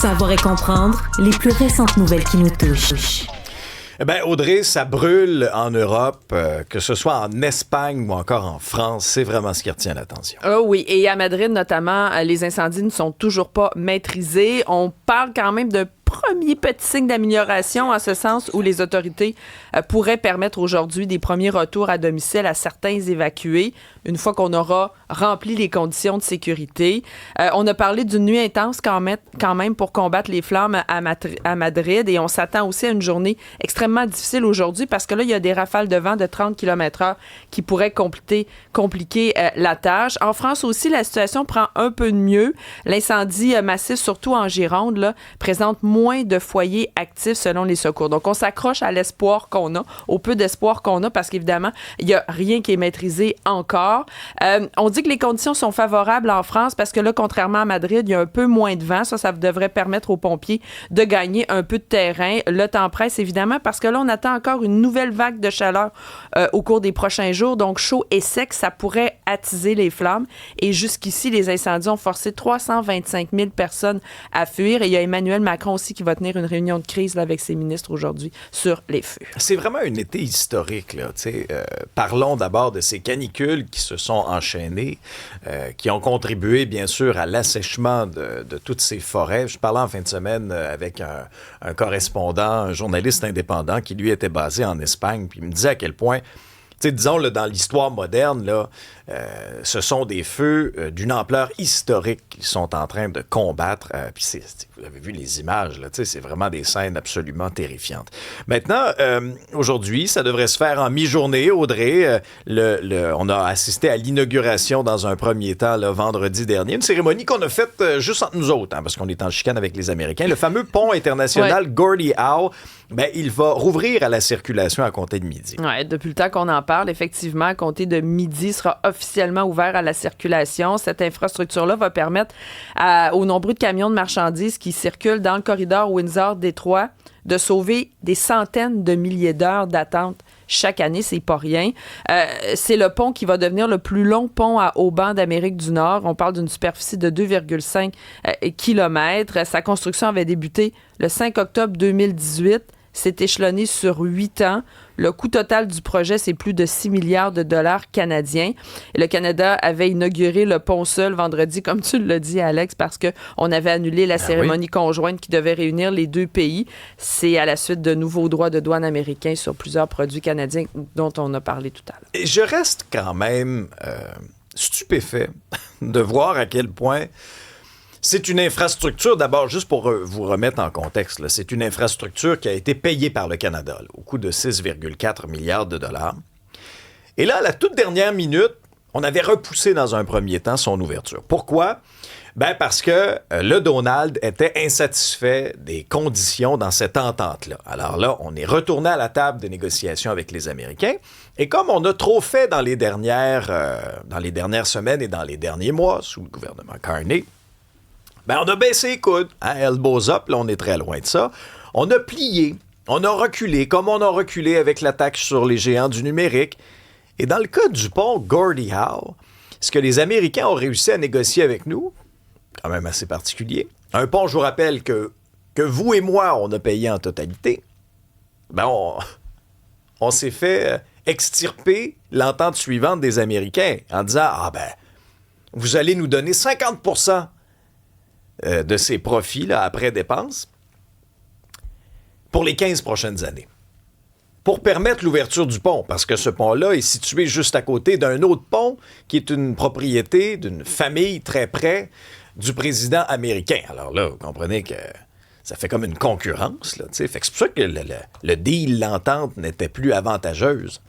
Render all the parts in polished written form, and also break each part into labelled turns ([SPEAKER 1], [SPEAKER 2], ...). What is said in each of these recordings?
[SPEAKER 1] Savoir et comprendre les plus récentes nouvelles qui nous touchent.
[SPEAKER 2] Eh bien, Audrey, ça brûle en Europe, que ce soit en Espagne ou encore en France. C'est vraiment ce qui retient l'attention.
[SPEAKER 3] Oh oui, et à Madrid notamment, les incendies ne sont toujours pas maîtrisés. On parle quand même de premier petit signe d'amélioration en ce sens où les autorités pourraient permettre aujourd'hui des premiers retours à domicile à certains évacués une fois qu'on aura rempli les conditions de sécurité. On a parlé d'une nuit intense quand même pour combattre les flammes à Madrid et on s'attend aussi à une journée extrêmement difficile aujourd'hui parce que là, il y a des rafales de vent de 30 km/h qui pourraient compliquer la tâche. En France aussi, la situation prend un peu de mieux. L'incendie massif, surtout en Gironde, là, présente moins de foyers actifs selon les secours. Donc, on s'accroche à l'espoir qu'on a, au peu d'espoir qu'on a, parce qu'évidemment, il n'y a rien qui est maîtrisé encore. On dit que les conditions sont favorables en France parce que là, contrairement à Madrid, il y a un peu moins de vent. Ça devrait permettre aux pompiers de gagner un peu de terrain. Le temps presse, évidemment, parce que là, on attend encore une nouvelle vague de chaleur au cours des prochains jours. Donc, chaud et sec, ça pourrait attiser les flammes. Et jusqu'ici, les incendies ont forcé 325 000 personnes à fuir. Et il y a Emmanuel Macron aussi qui va tenir une réunion de crise là, avec ses ministres aujourd'hui sur les feux.
[SPEAKER 2] C'est vraiment un été historique, là. Parlons d'abord de ces canicules qui se sont enchaînées, qui ont contribué, bien sûr, à l'assèchement de toutes ces forêts. Je parlais en fin de semaine avec un correspondant, un journaliste indépendant qui, lui, était basé en Espagne, puis il me disait à quel point, disons, là, dans l'histoire moderne, là, ce sont des feux d'une ampleur historique qu'ils sont en train de combattre. Puis vous avez vu les images, là, c'est vraiment des scènes absolument terrifiantes. Maintenant, aujourd'hui, ça devrait se faire en mi-journée, Audrey. On a assisté à l'inauguration dans un premier temps, là, vendredi dernier. Une cérémonie qu'on a faite juste entre nous autres, parce qu'on est en chicane avec les Américains. Le fameux pont international Gordie Howe, il va rouvrir à la circulation à compter de midi.
[SPEAKER 3] Oui, depuis le temps qu'on en parle, effectivement, à compter de midi, sera officiellement ouvert à la circulation. Cette infrastructure-là va permettre aux nombreux de camions de marchandises qui circulent dans le corridor Windsor-Détroit de sauver des centaines de milliers d'heures d'attente chaque année, c'est pas rien. C'est le pont qui va devenir le plus long pont à haubans d'Amérique du Nord. On parle d'une superficie de 2,5 km. Sa construction avait débuté le 5 octobre 2018. C'est échelonné sur 8 ans. Le coût total du projet, c'est plus de 6 milliards de dollars canadiens. Et le Canada avait inauguré le pont seul vendredi, comme tu l'as dit, Alex, parce qu'on avait annulé la cérémonie conjointe qui devait réunir les deux pays. C'est à la suite de nouveaux droits de douane américains sur plusieurs produits canadiens dont on a parlé tout à l'heure.
[SPEAKER 2] Et je reste quand même stupéfait de voir à quel point c'est une infrastructure, d'abord, juste pour vous remettre en contexte, là, c'est une infrastructure qui a été payée par le Canada là, au coût de 6,4 milliards de dollars. Et là, à la toute dernière minute, on avait repoussé dans un premier temps son ouverture. Pourquoi? Parce que le Donald était insatisfait des conditions dans cette entente-là. Alors là, on est retourné à la table de négociation avec les Américains. Et comme on a trop fait dans les dernières semaines et dans les derniers mois, sous le gouvernement Carney, on a baissé les coudes, elbows up, là, on est très loin de ça. On a plié, on a reculé, comme on a reculé avec la taxe sur les géants du numérique. Et dans le cas du pont Gordie Howe, ce que les Américains ont réussi à négocier avec nous, quand même assez particulier, un pont, je vous rappelle, que vous et moi, on a payé en totalité, on s'est fait extirper l'entente suivante des Américains en disant « vous allez nous donner 50% de ces profits là, après dépenses pour les 15 prochaines années. » Pour permettre l'ouverture du pont, parce que ce pont-là est situé juste à côté d'un autre pont qui est une propriété d'une famille très près du président américain. Alors là, vous comprenez que ça fait comme une concurrence, là, fait que c'est pour ça que le deal, l'entente n'était plus avantageuse.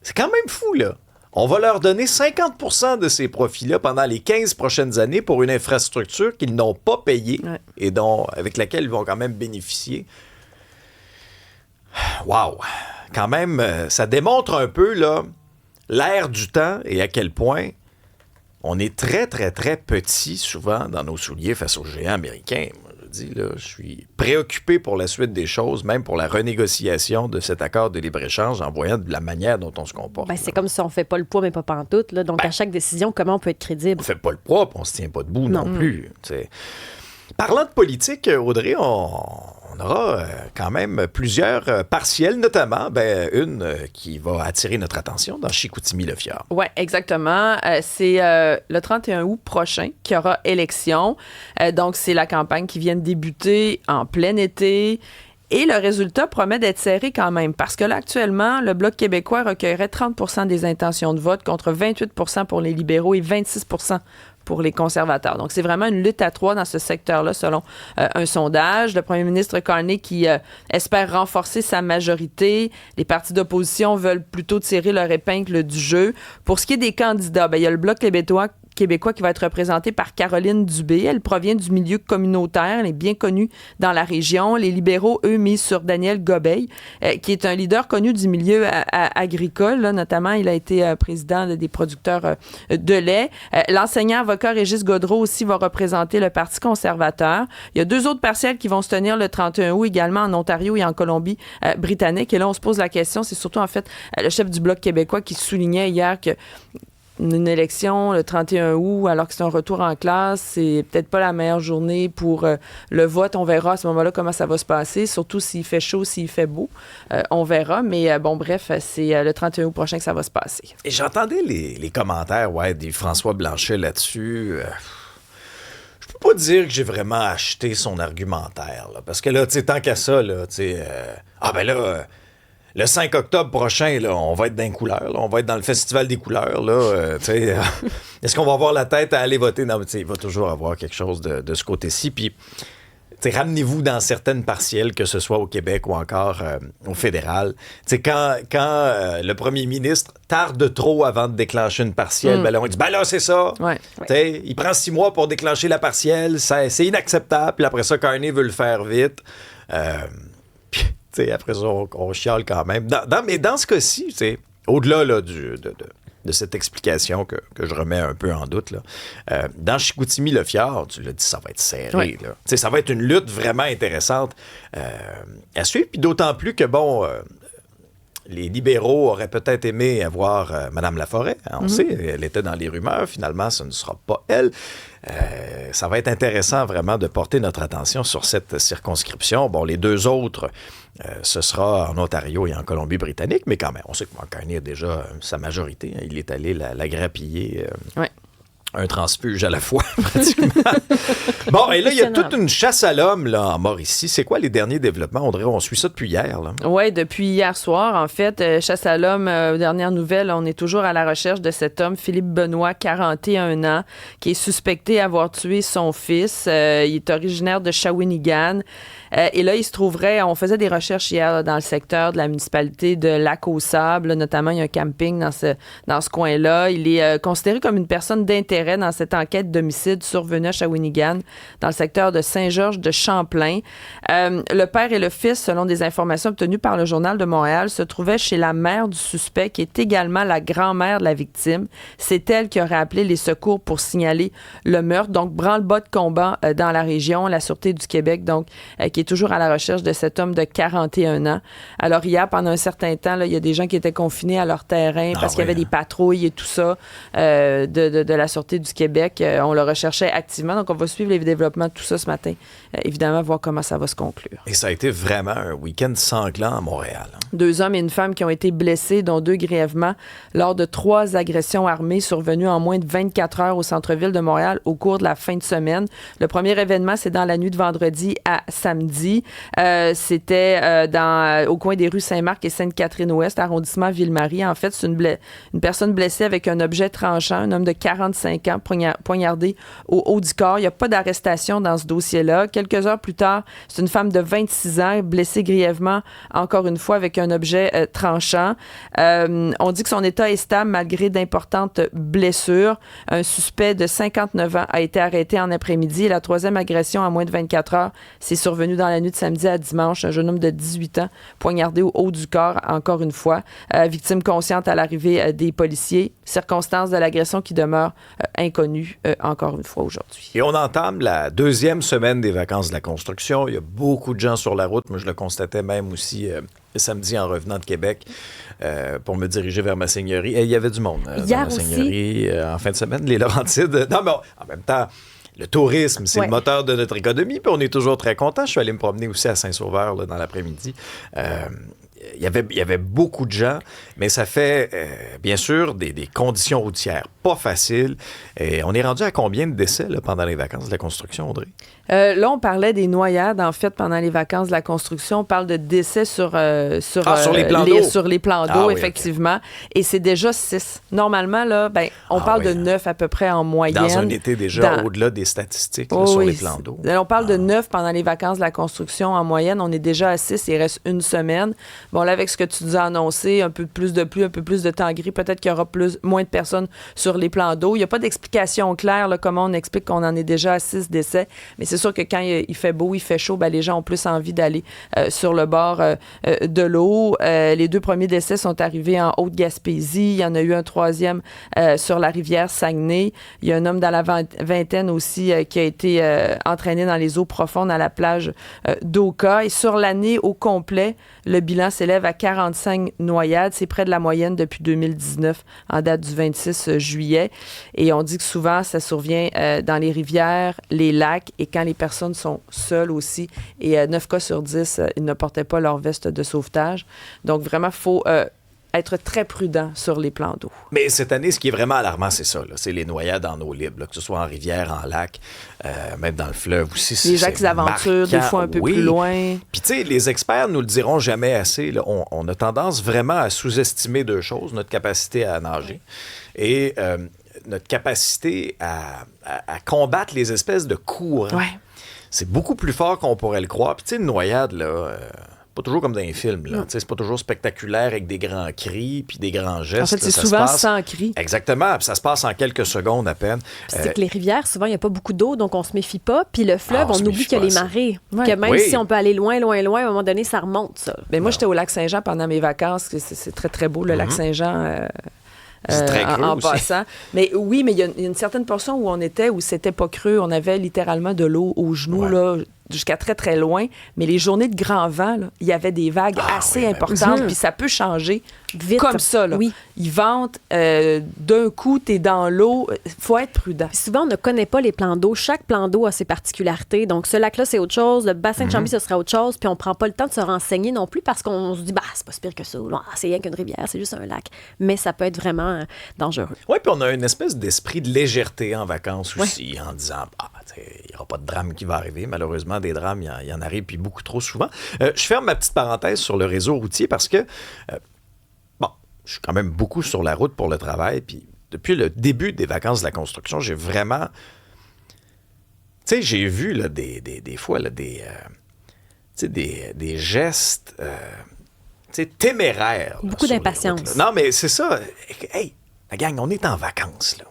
[SPEAKER 2] C'est quand même fou, là. On va leur donner 50% de ces profits-là pendant les 15 prochaines années pour une infrastructure qu'ils n'ont pas payée et avec laquelle ils vont quand même bénéficier. Wow! Quand même, ça démontre un peu là, l'ère du temps et à quel point on est très, très, très petit souvent dans nos souliers face aux géants américains. Je suis préoccupé pour la suite des choses, même pour la renégociation de cet accord de libre-échange en voyant de la manière dont on se comporte.
[SPEAKER 4] C'est comme si on ne fait pas le poids, mais pas pantoute. Là. Donc, à chaque décision, comment on peut être crédible?
[SPEAKER 2] On ne fait pas le poids, puis on ne se tient pas debout non plus. Parlant de politique, Audrey, on aura quand même plusieurs partiels, notamment une qui va attirer notre attention dans Chicoutimi-Le-Fjord.
[SPEAKER 3] Oui, exactement. C'est le 31 août prochain qu'il y aura élection. Donc, c'est la campagne qui vient de débuter en plein été. Et le résultat promet d'être serré quand même, parce que là, actuellement, le Bloc québécois recueillerait 30 des intentions de vote contre 28 pour les libéraux et 26 pour les conservateurs. Donc, c'est vraiment une lutte à trois dans ce secteur-là, selon un sondage. Le premier ministre Carney qui espère renforcer sa majorité. Les partis d'opposition veulent plutôt tirer leur épingle du jeu. Pour ce qui est des candidats, il y a le Bloc québécois qui va être représenté par Caroline Dubé. Elle provient du milieu communautaire. Elle est bien connue dans la région. Les libéraux, eux, misent sur Daniel Gobeil, qui est un leader connu du milieu agricole. Là, notamment, il a été président des producteurs de lait. L'enseignant avocat Régis Gaudreault aussi va représenter le Parti conservateur. Il y a 2 autres partiels qui vont se tenir le 31 août, également en Ontario et en Colombie-Britannique. Et là, on se pose la question, c'est surtout, en fait, le chef du Bloc québécois qui soulignait hier que une élection le 31 août, alors que c'est un retour en classe, c'est peut-être pas la meilleure journée pour le vote. On verra à ce moment-là comment ça va se passer, surtout s'il fait chaud, s'il fait beau. On verra, mais bref, c'est le 31 août prochain que ça va se passer.
[SPEAKER 2] Et j'entendais les commentaires de François Blanchet là-dessus. Je peux pas dire que j'ai vraiment acheté son argumentaire, là, parce que là, tant qu'à ça, là, le 5 octobre prochain, là, on va être dans les couleurs. Là, on va être dans le Festival des couleurs. Là, est-ce qu'on va avoir la tête à aller voter? Non, mais il va toujours avoir quelque chose de ce côté-ci. Puis, ramenez-vous dans certaines partielles, que ce soit au Québec ou encore au fédéral. Quand le premier ministre tarde trop avant de déclencher une partielle, là, on dit, là, c'est ça.
[SPEAKER 3] Ouais.
[SPEAKER 2] Il prend 6 mois pour déclencher la partielle. C'est inacceptable. Puis après ça, Carney veut le faire vite. Après ça, on chiale quand même. Mais dans ce cas-ci, au-delà là, de cette explication que je remets un peu en doute, là, dans Chicoutimi-Le-Fjord, tu l'as dit, ça va être serré.
[SPEAKER 3] Oui.
[SPEAKER 2] Là. Ça va être une lutte vraiment intéressante à suivre. Puis d'autant plus que, les libéraux auraient peut-être aimé avoir Mme Laforêt. On sait, elle était dans les rumeurs. Finalement, ce ne sera pas elle. Ça va être intéressant vraiment de porter notre attention sur cette circonscription. Les 2 autres, ce sera en Ontario et en Colombie-Britannique, mais quand même, on sait que Mark Carney a déjà sa majorité. Hein. Il est allé la grappiller. Un transfuge à la fois, pratiquement. Et là, il y a toute une chasse à l'homme là, en Mauricie. C'est quoi les derniers développements, Audrey? On suit ça depuis hier.
[SPEAKER 3] Oui, depuis hier soir, en fait. Chasse à l'homme, dernière nouvelle, on est toujours à la recherche de cet homme, Philippe Benoît, 41 ans, qui est suspecté d'avoir tué son fils. Il est originaire de Shawinigan. Et là, il se trouverait, on faisait des recherches hier là, dans le secteur de la municipalité de Lac-aux-Sables, notamment il y a un camping dans ce coin-là. Il est considéré comme une personne d'intérêt dans cette enquête d'homicide survenue à Shawinigan, dans le secteur de Saint-Georges de Champlain. Le père et le fils, selon des informations obtenues par le Journal de Montréal, se trouvaient chez la mère du suspect, qui est également la grand-mère de la victime. C'est elle qui aurait appelé les secours pour signaler le meurtre. Donc, branle-bas de combat dans la région. La Sûreté du Québec, donc, qui est toujours à la recherche de cet homme de 41 ans. Alors, hier, pendant un certain temps, là, il y a des gens qui étaient confinés à leur terrain parce qu'il y avait des patrouilles et tout ça de la Sûreté du Québec. On le recherchait activement. Donc, on va suivre les développements de tout ça ce matin. Évidemment, voir comment ça va se conclure.
[SPEAKER 2] Et ça a été vraiment un week-end sanglant à Montréal.
[SPEAKER 3] 2 hommes et une femme qui ont été blessés, dont 2 grièvement, lors de 3 agressions armées survenues en moins de 24 heures au centre-ville de Montréal au cours de la fin de semaine. Le premier événement, c'est dans la nuit de vendredi à samedi. C'était au coin des rues Saint-Marc et Sainte-Catherine-Ouest, arrondissement Ville-Marie. En fait, c'est une personne blessée avec un objet tranchant, un homme de 45 ans, poignardé au haut du corps. Il n'y a pas d'arrestation dans ce dossier-là. Quelques heures plus tard, c'est une femme de 26 ans, blessée grièvement, encore une fois, avec un objet tranchant. On dit que son état est stable malgré d'importantes blessures. Un suspect de 59 ans a été arrêté en après-midi. La 3e agression en moins de 24 heures, c'est survenu dans la nuit de samedi à dimanche. Un jeune homme de 18 ans, poignardé au haut du corps, encore une fois. Victime consciente à l'arrivée des policiers. Circonstances de l'agression qui demeurent inconnues, encore une fois, aujourd'hui.
[SPEAKER 2] Et on entame la 2e semaine des vacances de la construction. Il y a beaucoup de gens sur la route. Moi, je le constatais même aussi samedi en revenant de Québec pour me diriger vers ma seigneurie. Et il y avait du monde dans ma seigneurie en fin de semaine. Les Laurentides. Non, mais en même temps, le tourisme, c'est
[SPEAKER 4] Ouais.
[SPEAKER 2] le moteur de notre économie, puis on est toujours très content. Je suis allé me promener aussi à Saint-Sauveur là, dans l'après-midi. Il y avait beaucoup de gens, mais ça fait, bien sûr, des conditions routières pas faciles. Et on est rendu à combien de décès là, pendant les vacances de la construction, Audrey?
[SPEAKER 3] Là, on parlait des noyades, en fait, pendant les vacances de la construction. On parle de décès sur
[SPEAKER 2] les plans d'eau.
[SPEAKER 3] sur les plans d'eau,
[SPEAKER 2] Ah oui,
[SPEAKER 3] effectivement. Et c'est déjà 6. Normalement, là, on parle de 9 à peu près en moyenne.
[SPEAKER 2] Dans un été déjà au-delà des statistiques là, sur les plans d'eau.
[SPEAKER 3] On parle de 9 pendant les vacances de la construction. En moyenne, on est déjà à 6. Il reste une semaine. Bon, là, avec ce que tu nous as annoncé, un peu plus de pluie, un peu plus de temps gris, peut-être qu'il y aura moins de personnes sur les plans d'eau. Il n'y a pas d'explication claire là, comment on explique qu'on en est déjà à 6 décès. Mais c'est sûr que quand il fait beau, il fait chaud, les gens ont plus envie d'aller sur le bord de l'eau. Les 2 premiers décès sont arrivés en Haute-Gaspésie. Il y en a eu un 3e sur la rivière Saguenay. Il y a un homme dans la vingtaine aussi qui a été entraîné dans les eaux profondes à la plage d'Oka. Et sur l'année au complet, le bilan s'élève à 45 noyades. C'est près de la moyenne depuis 2019, en date du 26 juillet. Et on dit que souvent, ça survient dans les rivières, les lacs et quand les personnes sont seules aussi. Et 9 cas sur 10, ils ne portaient pas leur veste de sauvetage. Donc, vraiment, il faut être très prudent sur les plans d'eau.
[SPEAKER 2] Mais cette année, ce qui est vraiment alarmant, c'est ça. Là. C'est les noyades en eau libre, là, que ce soit en rivière, en lac, même dans le fleuve aussi.
[SPEAKER 3] Les gens qui s'aventurent des fois un peu plus loin.
[SPEAKER 2] Puis tu sais, les experts nous le diront jamais assez. Là. On a tendance vraiment à sous-estimer 2 choses. Notre capacité à nager et notre capacité à combattre les espèces de courants.
[SPEAKER 3] Ouais.
[SPEAKER 2] C'est beaucoup plus fort qu'on pourrait le croire. Puis tu sais, une noyade, là... pas toujours comme dans les films. Là. C'est pas toujours spectaculaire avec des grands cris puis des grands gestes.
[SPEAKER 3] En fait, c'est
[SPEAKER 2] ça
[SPEAKER 3] souvent
[SPEAKER 2] se passe...
[SPEAKER 3] sans cri.
[SPEAKER 2] Exactement. Puis ça se passe en quelques secondes à peine.
[SPEAKER 4] C'est que les rivières, souvent, il n'y a pas beaucoup d'eau, donc on se méfie pas. Puis le fleuve, on oublie qu'il y a les marées.
[SPEAKER 3] Ouais.
[SPEAKER 4] Que même
[SPEAKER 2] Oui.
[SPEAKER 4] si on peut aller loin, loin, loin, à un moment donné, ça remonte, ça.
[SPEAKER 3] Mais moi, j'étais au lac Saint-Jean pendant mes vacances. C'est très, très beau, le lac Saint-Jean.
[SPEAKER 2] C'est très creux
[SPEAKER 3] en
[SPEAKER 2] aussi.
[SPEAKER 3] passant. Mais oui, mais il y a une certaine portion où on était, où c'était pas creux. On avait littéralement de l'eau aux genoux,
[SPEAKER 2] Ouais.
[SPEAKER 3] là, jusqu'à très, très loin. Mais les journées de grand vent, là, il y avait des vagues assez importantes. Puis ça peut changer
[SPEAKER 4] Vite.
[SPEAKER 3] comme ça. Là.
[SPEAKER 4] Oui.
[SPEAKER 3] Ils ventent, d'un coup, t'es dans l'eau. Il faut être prudent.
[SPEAKER 4] Puis souvent, on ne connaît pas les plans d'eau. Chaque plan d'eau a ses particularités. Donc, ce lac-là, c'est autre chose. Le bassin de Chambly, ce serait autre chose. Puis on prend pas le temps de se renseigner non plus parce qu'on se dit, c'est pas si pire que ça. C'est rien qu'une rivière, c'est juste un lac. Mais ça peut être vraiment dangereux.
[SPEAKER 2] Oui, puis on a une espèce d'esprit de légèreté en vacances aussi, en disant, il n'y aura pas de drame qui va arriver. Malheureusement, des drames, il y en arrive, puis beaucoup trop souvent. Je ferme ma petite parenthèse sur le réseau routier parce que, je suis quand même beaucoup sur la route pour le travail, puis depuis le début des vacances de la construction, j'ai vraiment... Tu sais, j'ai vu là, des fois là, des gestes téméraires. Là,
[SPEAKER 4] Beaucoup
[SPEAKER 2] sur les
[SPEAKER 4] d'impatience.
[SPEAKER 2] routes, là. Non, mais c'est ça. Hey, la gang, on est en vacances, là.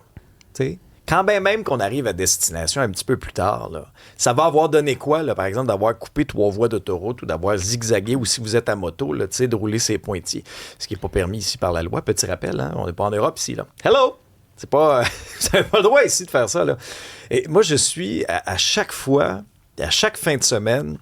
[SPEAKER 2] Tu sais, quand bien même qu'on arrive à destination un petit peu plus tard, là, ça va avoir donné quoi, là, par exemple, d'avoir coupé 3 voies d'autoroute ou d'avoir zigzagué, ou si vous êtes à moto, là, de rouler ses pointillés, ce qui n'est pas permis ici par la loi. Petit rappel, hein, on n'est pas en Europe ici. Là. Hello! C'est pas... vous n'avez pas le droit ici de faire ça. Là. Et moi, je suis à chaque fois, à chaque fin de semaine,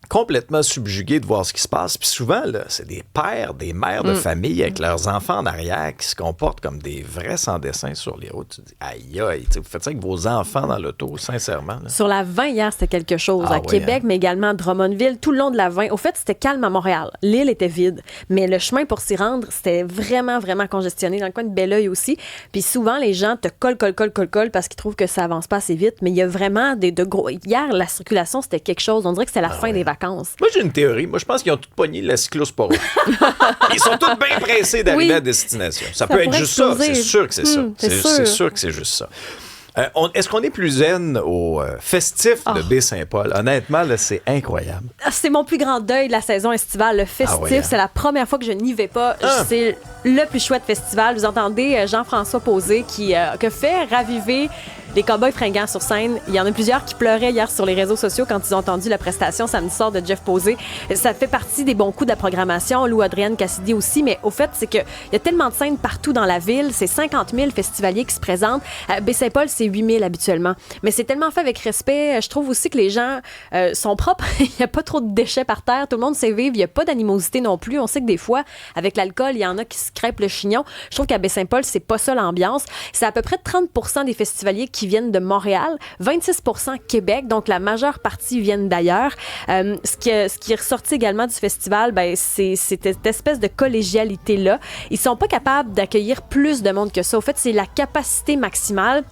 [SPEAKER 2] complètement subjugué de voir ce qui se passe. Puis souvent, là, c'est des pères, des mères de famille avec leurs enfants en arrière qui se comportent comme des vrais sans-dessin sur les routes. Tu dis, aïe, aïe, vous faites ça avec vos enfants dans l'auto, sincèrement. Là.
[SPEAKER 4] Sur la 20, hier, c'était quelque chose.
[SPEAKER 2] Ah
[SPEAKER 4] à
[SPEAKER 2] oui,
[SPEAKER 4] Québec,
[SPEAKER 2] hein?
[SPEAKER 4] mais également à Drummondville, tout le long de la 20. Au fait, c'était calme à Montréal. L'île était vide. Mais le chemin pour s'y rendre, c'était vraiment, vraiment congestionné. Dans le coin de Belleuil aussi. Puis souvent, les gens te collent parce qu'ils trouvent que ça avance pas assez vite. Mais il y a vraiment de gros... Hier, la circulation, c'était quelque chose. On dirait que c'était la fin des vacances.
[SPEAKER 2] Moi, j'ai une théorie. Moi, je pense qu'ils ont tous pogné la cyclosporose. Ils sont tous bien pressés d'arriver à destination. Ça peut être
[SPEAKER 4] pourrait
[SPEAKER 2] juste ça.
[SPEAKER 4] exploser.
[SPEAKER 2] C'est sûr que c'est ça.
[SPEAKER 4] c'est sûr.
[SPEAKER 2] sûr que c'est juste ça. Est-ce qu'on est plus zen au festif de Baie-Saint-Paul? Honnêtement, là, c'est incroyable.
[SPEAKER 4] C'est mon plus grand deuil de la saison estivale. Le festif,
[SPEAKER 2] Ah oui, hein?
[SPEAKER 4] c'est la première fois que je n'y vais pas. C'est le plus chouette festival. Vous entendez Jean-François Posé qui fait raviver les Cowboys fringants sur scène. Il y en a plusieurs qui pleuraient hier sur les réseaux sociaux quand ils ont entendu la prestation samedi soir de Jeff Posé. Ça fait partie des bons coups de la programmation. Lou Adrienne Cassidy aussi. Mais au fait, c'est qu'il y a tellement de scènes partout dans la ville. C'est 50 000 festivaliers qui se présentent. À Baie-Saint-Paul, c'est 8 000 habituellement. Mais c'est tellement fait avec respect. Je trouve aussi que les gens sont propres. Il n'y a pas trop de déchets par terre. Tout le monde sait vivre. Il n'y a pas d'animosité non plus. On sait que des fois, avec l'alcool, il y en a qui se crêpent le chignon. Je trouve qu'à Baie-Saint-Paul, c'est pas ça l'ambiance. C'est à peu près 30 % des festivaliers qui qui viennent de Montréal, 26 Québec, donc la majeure partie viennent d'ailleurs. Ce qui est ressorti également du festival, ben, c'est cette espèce de collégialité-là. Ils sont pas capables d'accueillir plus de monde que ça. Au fait, c'est la capacité maximale.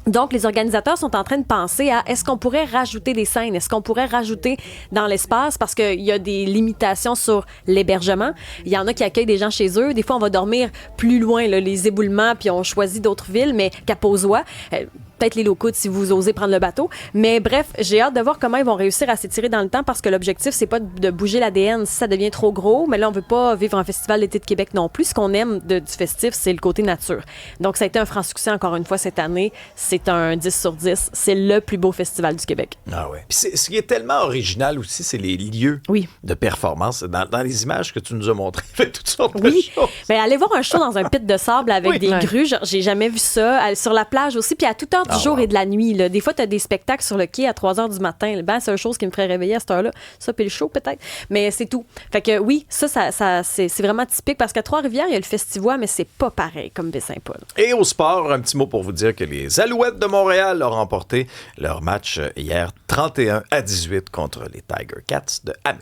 [SPEAKER 4] Donc, les organisateurs sont en train de penser à est-ce qu'on pourrait rajouter des scènes? Est-ce qu'on pourrait rajouter dans l'espace? Parce qu'il y a des limitations sur l'hébergement. Il y en a qui accueillent des gens chez eux. Des fois, on va dormir plus loin, là, les éboulements, puis on choisit d'autres villes, mais Kapozoa, peut-être les locaux si vous osez prendre le bateau. Mais bref, j'ai hâte de voir comment ils vont réussir à s'étirer dans le temps parce que l'objectif, c'est pas de bouger l'ADN si ça devient trop gros. Mais là, on veut pas vivre un festival d'été de Québec non plus. Ce qu'on aime du festif, c'est le côté nature. Donc, ça a été un franc succès encore une fois cette année. C'est un 10 sur 10. C'est le plus beau festival du Québec.
[SPEAKER 2] Ah ouais. Puis ce qui est tellement original aussi, c'est les lieux de performance. Dans les images que tu nous as montrées, il y avait toutes sortes de choses.
[SPEAKER 4] Mais aller voir un show dans un pit de sable avec des grues, genre, j'ai jamais vu ça. Sur la plage aussi, puis à toute heure du jour et de la nuit. Là. Des fois, tu as des spectacles sur le quai à 3 h du matin. Ben, c'est une chose qui me ferait réveiller à cette heure-là. Ça, puis le show, peut-être. Mais c'est tout. Fait que oui, ça c'est vraiment typique parce qu'à Trois-Rivières, il y a le Festivois, mais c'est pas pareil comme Baie-Saint-Paul.
[SPEAKER 2] Et au sport, un petit mot pour vous dire que les Alouettes de Montréal ont remporté leur match hier 31-18 contre les Tiger Cats de Hamilton.